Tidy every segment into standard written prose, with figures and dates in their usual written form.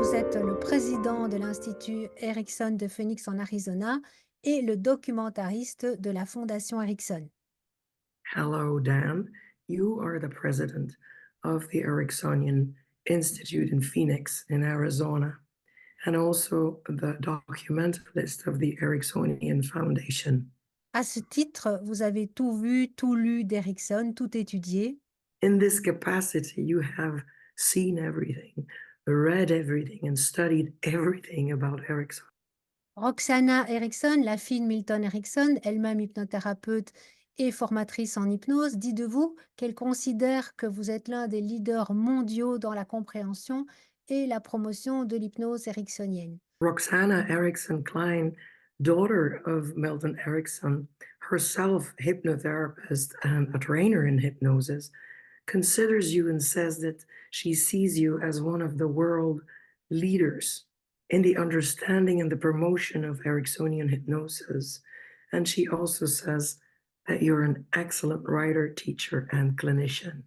vous êtes le président de l'Institut Erickson de Phoenix en Arizona et le documentariste de la Fondation Erickson. Hello, Dan. You are the president of the Ericksonian Institute in Phoenix, in Arizona, and also the documentalist of the Ericksonian Foundation. À ce titre, vous avez tout vu, tout lu d'Erickson, tout étudié. In this capacity, you have seen everything, read everything, and studied everything about Erickson. Roxana Erickson, la fille de Milton Erickson, elle-même hypnothérapeute et formatrice en hypnose, dit de vous qu'elle considère que vous êtes l'un des leaders mondiaux dans la compréhension et la promotion de l'hypnose ericksonienne. Roxana Erickson Klein, daughter of Milton Erickson, herself hypnotherapist and a trainer in hypnosis, considers you and says that she sees you as one of the world leaders in the understanding and the promotion of Ericksonian hypnosis. And she also says that you're an excellent writer, teacher, and clinician.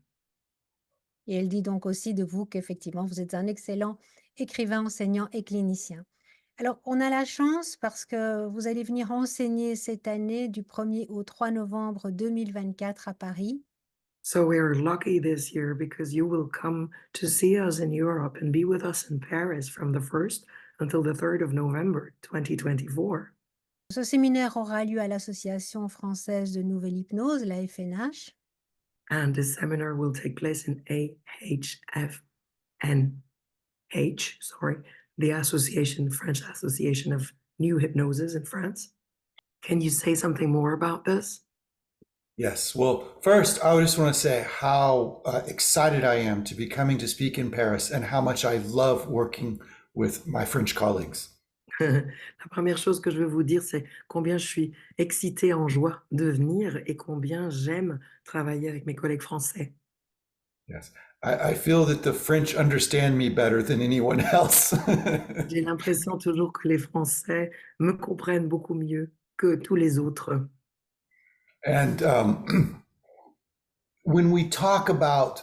Et elle dit donc aussi de vous qu'effectivement, vous êtes un excellent écrivain, enseignant et clinicien. Alors, on a la chance parce que vous allez venir enseigner cette année du 1er au 3 novembre 2024 à Paris. So we're lucky this year because you will come to see us in Europe and be with us in Paris from the 1st until the 3rd of November 2024. Ce séminaire aura lieu à l'Association française de nouvelle hypnose, la FNH. And this seminar will take place in AHFNH, sorry, the Association, French Association of New Hypnosis in France. Can you say something more about this? Yes. Well, first, I just want to say how excited I am to be coming to speak in Paris and how much I love working with my French colleagues. La première chose que je veux vous dire, c'est combien je suis excitée en joie de venir et combien j'aime travailler avec mes collègues français. Yes. I feel that the French understand me better than anyone else. J'ai l'impression toujours que les Français me comprennent beaucoup mieux que tous les autres. And when we talk about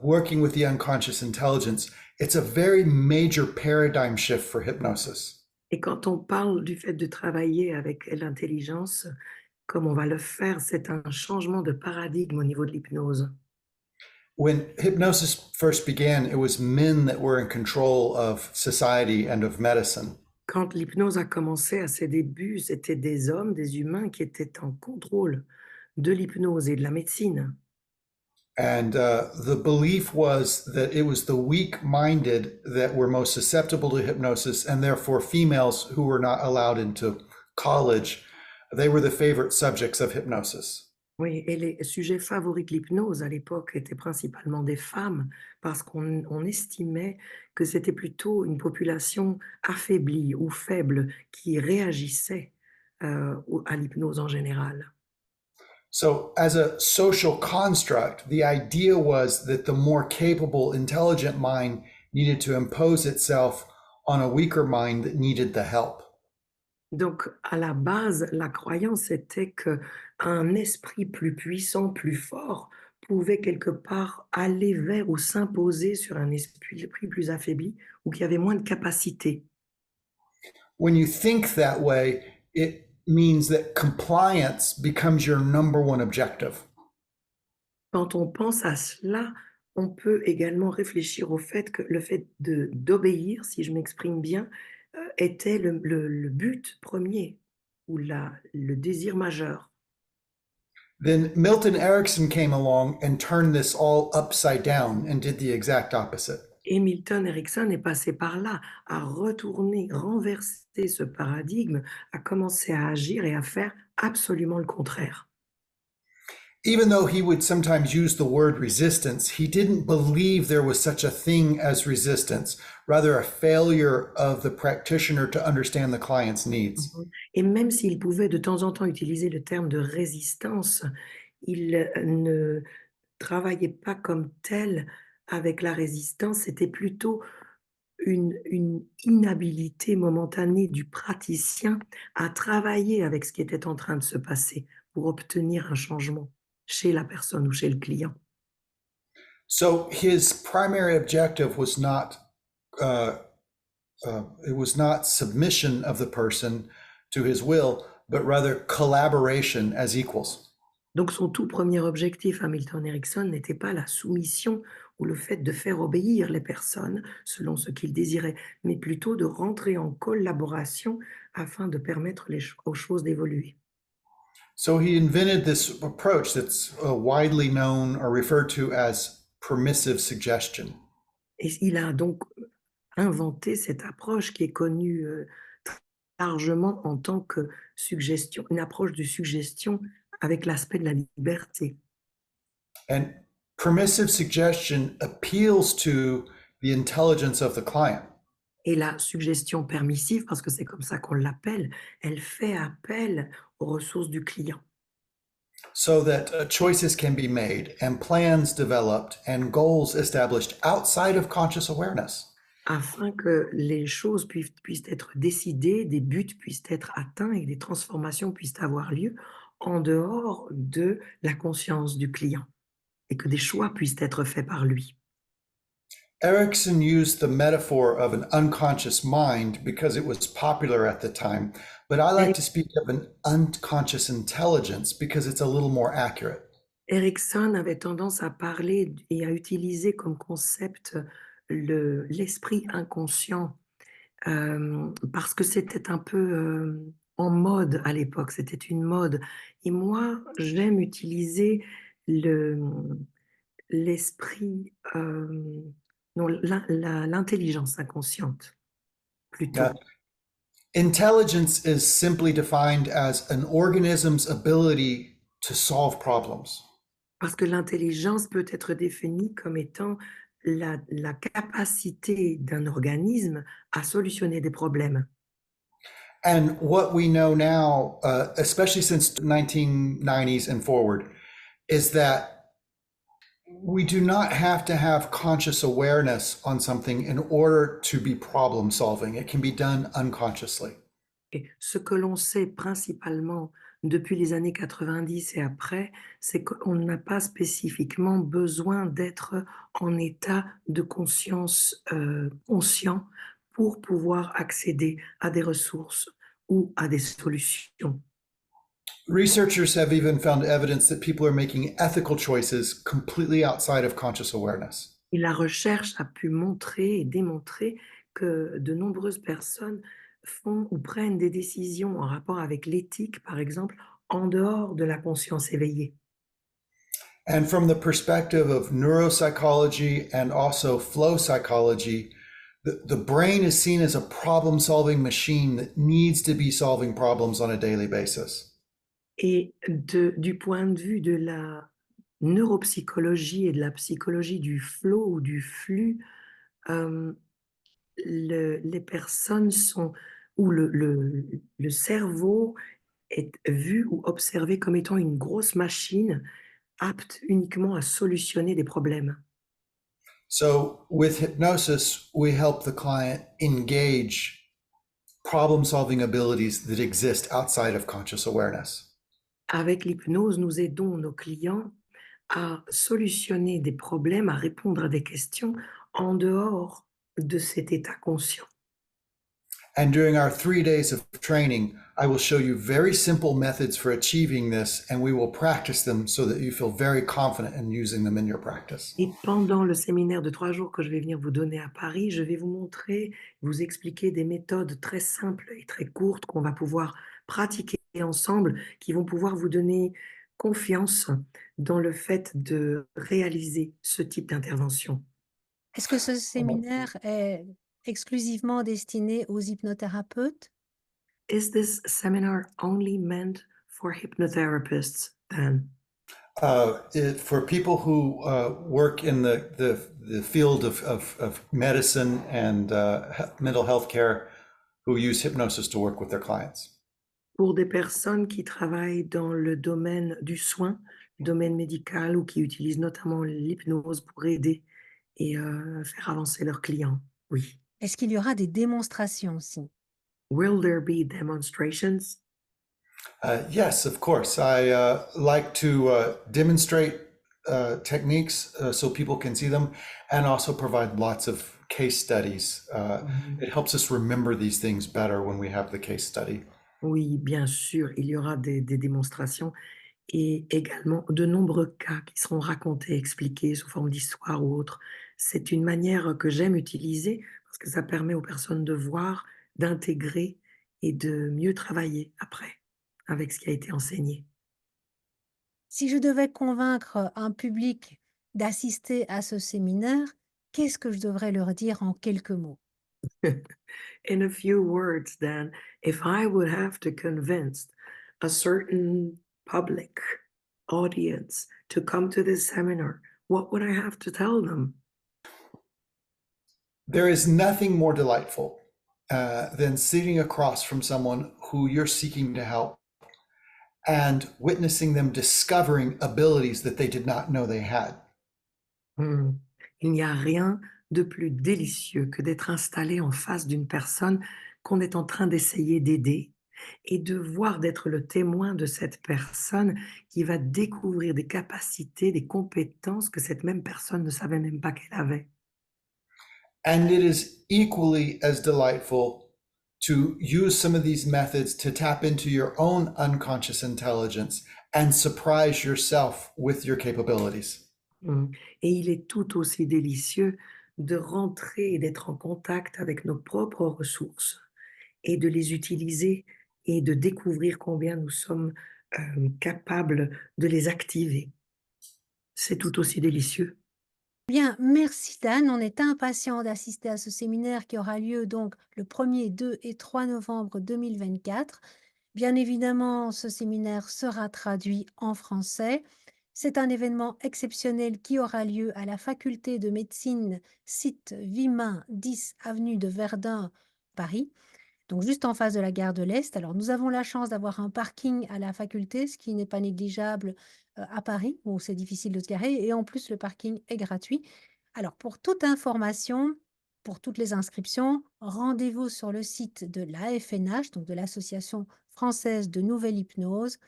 working with the unconscious intelligence, it's a very major paradigm shift for hypnosis. Et quand on parle du fait de travailler avec l'intelligence, comme on va le faire, c'est un changement de paradigme au niveau de l'hypnose. When hypnosis first began, it was men that were in control of society and of medicine. Quand l'hypnose a commencé à ses débuts, c'était des hommes, des humains qui étaient en contrôle de l'hypnose et de la médecine. And the belief was that it was the weak-minded that were most susceptible to hypnosis, and therefore females who were not allowed into college, they were the favorite subjects of hypnosis. Oui, et les sujets favoris de l'hypnose à l'époque étaient principalement des femmes, parce qu'on estimait que c'était plutôt une population affaiblie ou faible qui réagissait à l'hypnose en général. So, as a social construct, the idea was that the more capable, intelligent mind needed to impose itself on a weaker mind that needed the help. Donc, à la base, la croyance était qu'un esprit plus puissant, plus fort, pouvait quelque part aller vers ou s'imposer sur un esprit plus affaibli ou qui avait moins de capacité. When you think that way, it means that compliance becomes your number one objective. Quand on pense à cela, on peut également réfléchir au fait que le fait d'obéir, si je m'exprime bien, était le but premier ou le désir majeur. Then Milton Erickson came along and turned this all upside down and did the exact opposite. Et Milton Erickson est passé par là, à retourner, renverser ce paradigme, à commencer à agir et à faire absolument le contraire. Even though he would sometimes use the word resistance, he didn't believe there was such a thing as resistance, rather a failure of the practitioner to understand the client's needs. Et même s'il pouvait de temps en temps utiliser le terme de résistance, il ne travaillait pas comme tel avec la résistance, c'était plutôt une inhabilité momentanée du praticien à travailler avec ce qui était en train de se passer pour obtenir un changement chez la personne ou chez le client. So his primary objective was not it was not submission of the person to his will, but rather collaboration as equals. Donc son tout premier objectif à Milton Erickson n'était pas la soumission ou le fait de faire obéir les personnes selon ce qu'ils désiraient, mais plutôt de rentrer en collaboration afin de permettre aux choses d'évoluer. So he invented this approach that's widely known or referred to as permissive suggestion. Et il a donc inventé cette approche qui est connue largement en tant que suggestion, une approche de suggestion avec l'aspect de la liberté. And permissive suggestion appeals to the intelligence of the client. Et la suggestion permissive, parce que c'est comme ça qu'on l'appelle, elle fait appel aux ressources du client. So that choices can be made and plans developed and goals established outside of conscious awareness. Afin que les choses puissent être décidées, des buts puissent être atteints et des transformations puissent avoir lieu en dehors de la conscience du client et que des choix puissent être faits par lui. Erickson used the metaphor of an unconscious mind because it was popular at the time, but I like to speak of an unconscious intelligence because it's a little more accurate. Erickson avait tendance à parler et à utiliser comme concept l'esprit inconscient parce que c'était un peu en mode à l'époque, c'était une mode. Et moi, j'aime utiliser l'esprit, non, l'intelligence inconsciente plutôt. Now, intelligence is simply defined as an organism's ability to solve problems. Parce que l'intelligence peut être définie comme étant la capacité d'un organisme à solutionner des problèmes. And what we know now, especially since 1990s and forward, is that we do not have to have conscious awareness on something in order to be problem solving. It can be done unconsciously. Et ce que l'on sait principalement depuis les années 90 et après, c'est qu'on n'a pas spécifiquement besoin d'être en état de conscience conscient pour pouvoir accéder à des ressources ou à des solutions. Researchers have even found evidence that people are making ethical choices completely outside of conscious awareness. Et la recherche a pu montrer et démontrer que de nombreuses personnes font ou prennent des décisions en rapport avec l'éthique, par exemple, en dehors de la conscience éveillée. And from the perspective of neuropsychology and also flow psychology, the brain is seen as a problem-solving machine that needs to be solving problems on a daily basis. Et du point de vue de la neuropsychologie et de la psychologie du flow ou du flux, les personnes sont, ou le cerveau est vu ou observé comme étant une grosse machine apte uniquement à solutionner des problèmes. So with hypnosis, we help the client engage problem-solving abilities that exist outside of conscious awareness. Avec l'hypnose, nous aidons nos clients à solutionner des problèmes, à répondre à des questions en dehors de cet état conscient. And during our 3 days of training, I will show you very simple methods for achieving this, and we will practice them so that you feel very confident in using them in your practice. Et pendant le séminaire de 3 jours que je vais venir vous donner à Paris, je vais vous montrer, vous expliquer des méthodes très simples et très courtes qu'on va pouvoir pratiquer ensemble, qui vont pouvoir vous donner confiance dans le fait de réaliser ce type d'intervention. Est-ce que ce séminaire est exclusivement destiné aux hypnothérapeutes? Is this seminar only meant for hypnotherapists then? For people who work in the field of medicine and mental health care, who use hypnosis to work with their clients. Pour des personnes qui travaillent dans le domaine du soin, le domaine médical, ou qui utilisent notamment l'hypnose pour aider et faire avancer leurs clients, oui. Est-ce qu'il y aura des démonstrations aussi? Will there be demonstrations? Yes, of course. I like to demonstrate techniques so people can see them, and also provide lots of case studies. Mhm. It helps us remember these things better when we have the case study. Oui, bien sûr, il y aura des démonstrations et également de nombreux cas qui seront racontés, expliqués sous forme d'histoire ou autre. C'est une manière que j'aime utiliser parce que ça permet aux personnes de voir, d'intégrer et de mieux travailler après avec ce qui a été enseigné. Si je devais convaincre un public d'assister à ce séminaire, qu'est-ce que je devrais leur dire en quelques mots? In a few words, then, if I would have to convince a certain public audience to come to this seminar, what would I have to tell them? There is nothing more delightful than sitting across from someone who you're seeking to help and witnessing them discovering abilities that they did not know they had. Hmm. Il n'y a rien de plus délicieux que d'être installé en face d'une personne qu'on est en train d'essayer d'aider et de voir d'être le témoin de cette personne qui va découvrir des capacités, des compétences que cette même personne ne savait même pas qu'elle avait. And it is equally as delightful to use some of these methods to tap into your own unconscious intelligence and surprise yourself with your capabilities. Mmh. Et il est tout aussi délicieux de rentrer et d'être en contact avec nos propres ressources et de les utiliser et de découvrir combien nous sommes, capables de les activer. C'est tout aussi délicieux. Bien, merci Dan. On est impatient d'assister à ce séminaire qui aura lieu donc le 1er, 2 et 3 novembre 2024. Bien évidemment, ce séminaire sera traduit en français. C'est un événement exceptionnel qui aura lieu à la faculté de médecine, site Vimain, 10 avenue de Verdun, Paris. Donc juste en face de la gare de l'Est. Alors nous avons la chance d'avoir un parking à la faculté, ce qui n'est pas négligeable, à Paris, où c'est difficile de se garer et en plus le parking est gratuit. Alors pour toute information, pour toutes les inscriptions, rendez-vous sur le site de l'AFNH, donc de l'Association française de nouvelle hypnose,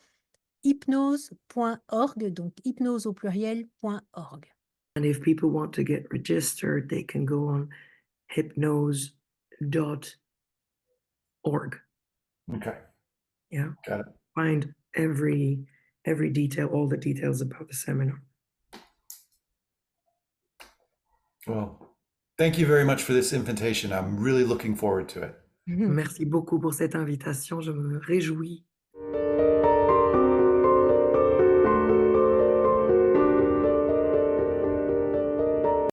hypnose.org, donc hypnose au pluriel.org. And if people want to get registered, they can go on hypnose.org. Okay, Yeah. got it. Find every detail, all the details about the seminar. Well, thank you very much for this invitation. I'm really looking forward to it. Merci beaucoup pour cette invitation. Je me réjouis